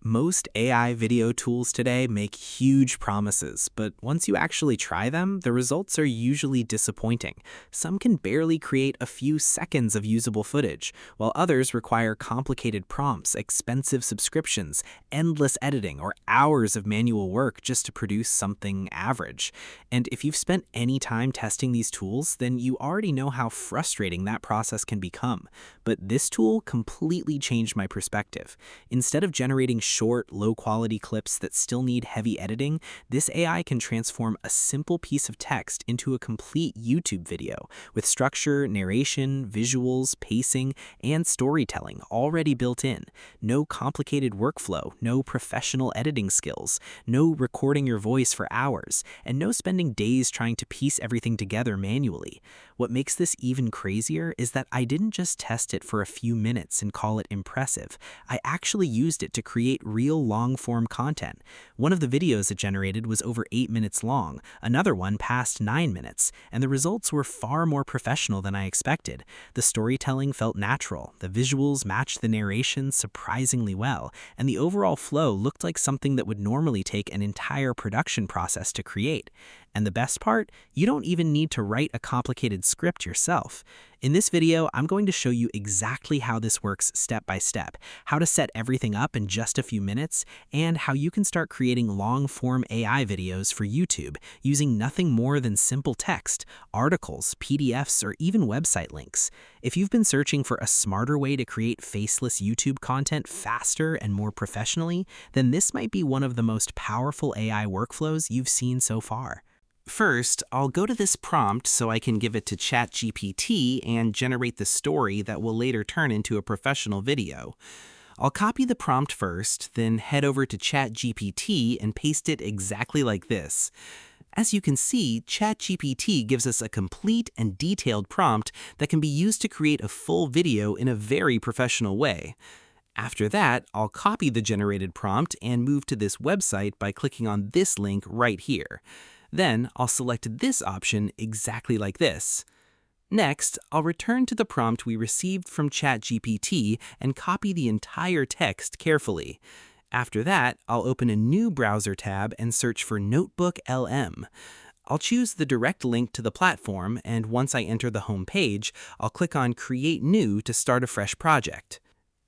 Most AI video tools today make huge promises, but once you actually try them, the results are usually disappointing. Some can barely create a few seconds of usable footage, while others require complicated prompts, expensive subscriptions, endless editing, or hours of manual work just to produce something average. And if you've spent any time testing these tools, then you already know how frustrating that process can become. But this tool completely changed my perspective. Instead of generating short, low-quality clips that still need heavy editing, this AI can transform a simple piece of text into a complete YouTube video with structure, narration, visuals, pacing, and storytelling already built in. No complicated workflow, no professional editing skills, no recording your voice for hours, and no spending days trying to piece everything together manually. What makes this even crazier is that I didn't just test it for a few minutes and call it impressive. I actually used it to create real long-form content. One of the videos it generated was over 8 minutes long, another one passed 9 minutes, and the results were far more professional than I expected. The storytelling felt natural, the visuals matched the narration surprisingly well, and the overall flow looked like something that would normally take an entire production process to create. And the best part, you don't even need to write a complicated script yourself. In this video, I'm going to show you exactly how this works step by step, how to set everything up in just a few minutes, and how you can start creating long-form AI videos for YouTube using nothing more than simple text, articles, PDFs, or even website links. If you've been searching for a smarter way to create faceless YouTube content faster and more professionally, then this might be one of the most powerful AI workflows you've seen so far. First, I'll go to this prompt so I can give it to ChatGPT and generate the story that will later turn into a professional video. I'll copy the prompt first, then head over to ChatGPT and paste it exactly like this. As you can see, ChatGPT gives us a complete and detailed prompt that can be used to create a full video in a very professional way. After that, I'll copy the generated prompt and move to this website by clicking on this link right here. Then I'll select this option exactly like this. Next, I'll return to the prompt we received from ChatGPT and copy the entire text carefully. After that, I'll open a new browser tab and search for Notebook LM. I'll choose the direct link to the platform, and once I enter the home page, I'll click on Create New to start a fresh project.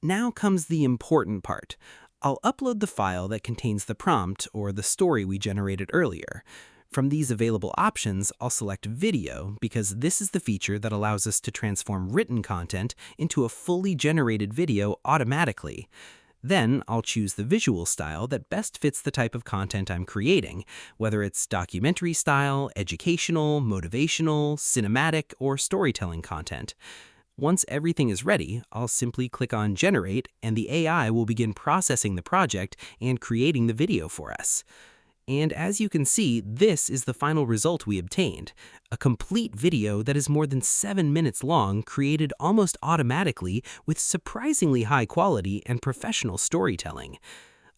Now comes the important part. I'll upload the file that contains the prompt or the story we generated earlier. From these available options, I'll select Video because this is the feature that allows us to transform written content into a fully generated video automatically. Then I'll choose the visual style that best fits the type of content I'm creating, whether it's documentary style, educational, motivational, cinematic, or storytelling content. Once everything is ready, I'll simply click on Generate, and the AI will begin processing the project and creating the video for us. And as you can see, this is the final result we obtained, a complete video that is more than 7 minutes long, created almost automatically with surprisingly high quality and professional storytelling.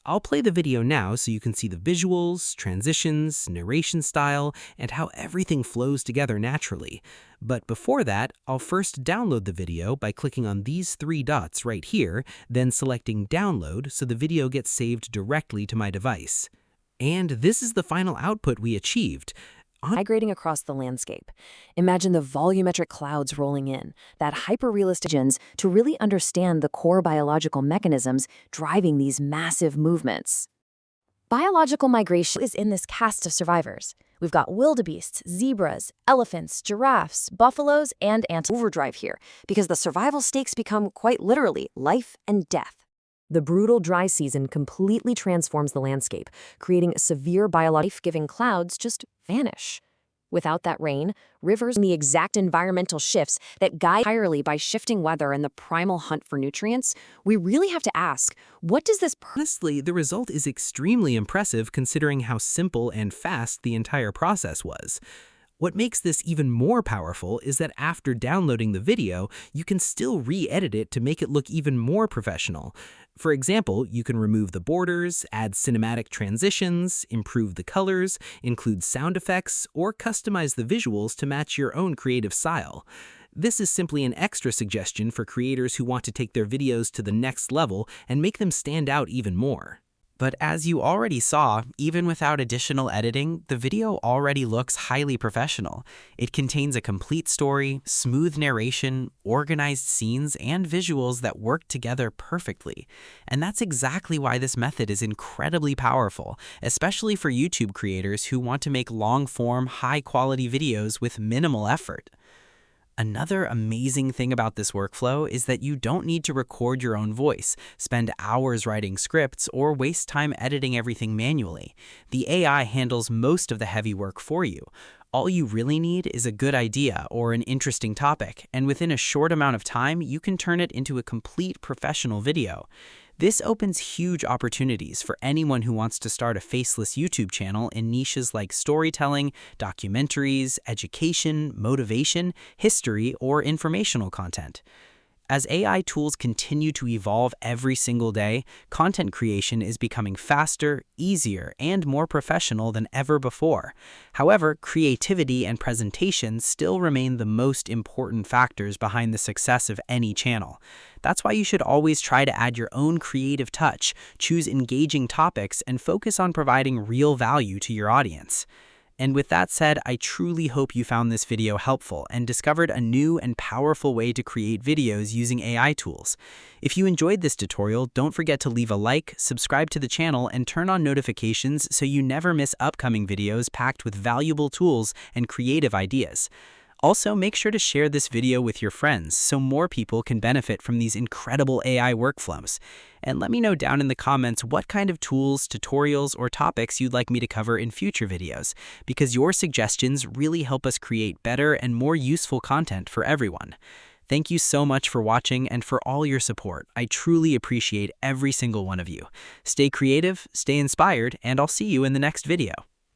I'll play the video now so you can see the visuals, transitions, narration style, and how everything flows together naturally. But before that, I'll first download the video by clicking on these 3 dots right here, then selecting Download so the video gets saved directly to my device. And this is the final output we achieved. Migrating across the landscape. Imagine the volumetric clouds rolling in, that hyper-realistic visions to really understand the core biological mechanisms driving these massive movements. Biological migration is in this cast of survivors. We've got wildebeests, zebras, elephants, giraffes, buffaloes, and antelope. Overdrive here, because the survival stakes become quite literally life and death. The brutal dry season completely transforms the landscape, creating severe life-giving clouds just vanish. Without that rain, rivers and the exact environmental shifts that guide entirely by shifting weather and the primal hunt for nutrients, we really have to ask, what does this Honestly, the result is extremely impressive considering how simple and fast the entire process was. What makes this even more powerful is that after downloading the video, you can still re-edit it to make it look even more professional. For example, you can remove the borders, add cinematic transitions, improve the colors, include sound effects, or customize the visuals to match your own creative style. This is simply an extra suggestion for creators who want to take their videos to the next level and make them stand out even more. But as you already saw, even without additional editing, the video already looks highly professional. It contains a complete story, smooth narration, organized scenes, and visuals that work together perfectly. And that's exactly why this method is incredibly powerful, especially for YouTube creators who want to make long-form, high-quality videos with minimal effort. Another amazing thing about this workflow is that you don't need to record your own voice, spend hours writing scripts, or waste time editing everything manually. The AI handles most of the heavy work for you. All you really need is a good idea or an interesting topic, and within a short amount of time, you can turn it into a complete professional video. This opens huge opportunities for anyone who wants to start a faceless YouTube channel in niches like storytelling, documentaries, education, motivation, history, or informational content. As AI tools continue to evolve every single day, content creation is becoming faster, easier, and more professional than ever before. However, creativity and presentation still remain the most important factors behind the success of any channel. That's why you should always try to add your own creative touch, choose engaging topics, and focus on providing real value to your audience. And with that said, I truly hope you found this video helpful and discovered a new and powerful way to create videos using AI tools. If you enjoyed this tutorial, don't forget to leave a like, subscribe to the channel, and turn on notifications so you never miss upcoming videos packed with valuable tools and creative ideas. Also, make sure to share this video with your friends so more people can benefit from these incredible AI workflows. And let me know down in the comments what kind of tools, tutorials, or topics you'd like me to cover in future videos, because your suggestions really help us create better and more useful content for everyone. Thank you so much for watching and for all your support. I truly appreciate every single one of you. Stay creative, stay inspired, and I'll see you in the next video.